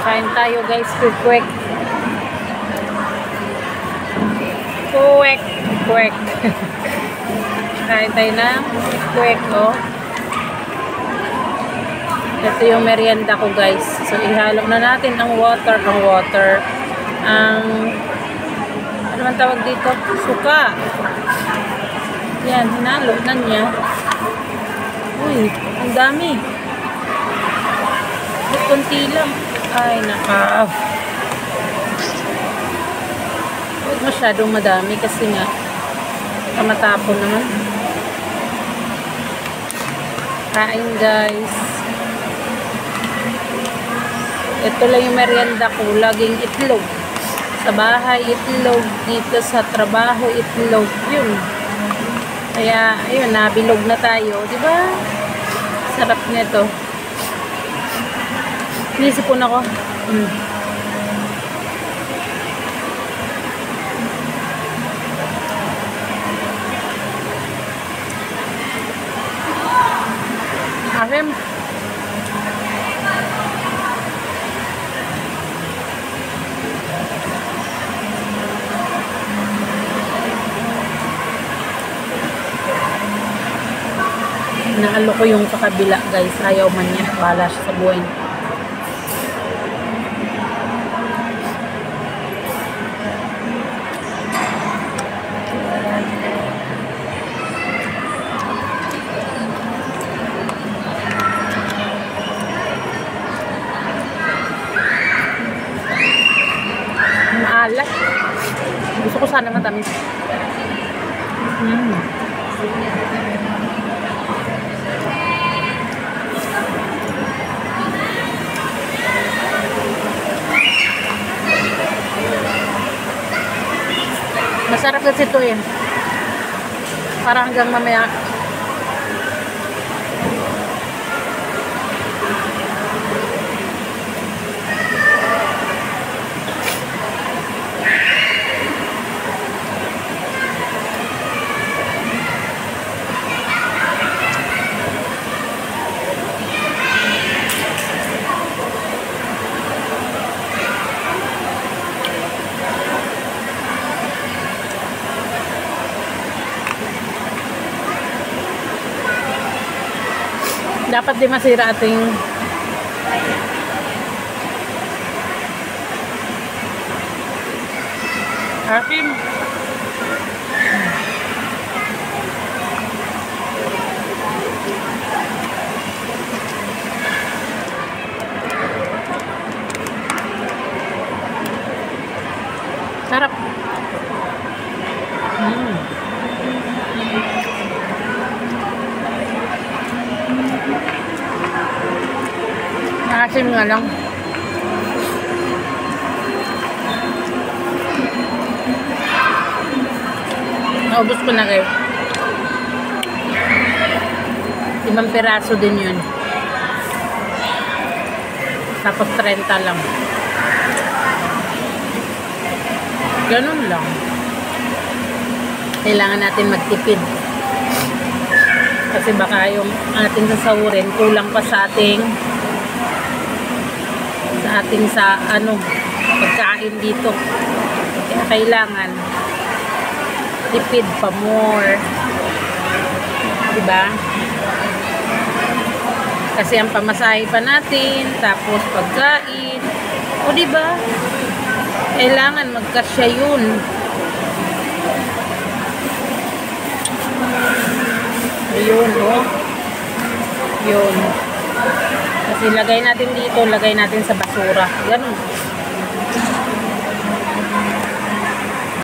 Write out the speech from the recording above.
Kain tayo guys, quick. Quick. Kain tayo ng quick, oh. Ito yung merienda ko guys. So, ihalo na natin ang water. Ang ano man tawag dito? Suka. Yan, hinalo na niya. Uy, ang dami. Kunti lang. Ay, naka. Huwag masyadong madami kasi nga kamatapon naman. Kain guys. Ito lang yung merienda ko. Laging itlog. Sa bahay, itlog. Dito sa trabaho, itlog. Yun. Kaya, ayun, nabilog na tayo. Diba? Sarap nito. Nisipon ako. Ahem. Naalo ko yung kakabila guys. Ayaw man niya. Bala siya sa buhay. Maalat. Gusto ko sana matamis. Masarap kasi ito yan. Para hanggang mamaya. Dapat di masira ating aking sarap. Nakasim nga lang. Naubos ko na kayo. 5 piraso din yun. Tapos 30 lang. Ganun lang. Kailangan natin magtipid. Kasi baka yung ating sasahurin kulang pa sa ating pagkain dito. Kaya kailangan tipid pa more. Diba? Kasi ang pamasahe pa natin, tapos pagkain. O diba? Kailangan magkasya yun. Ayun, oh. Yun. Kasi lagay natin dito, lagay natin sa basura. Ganun.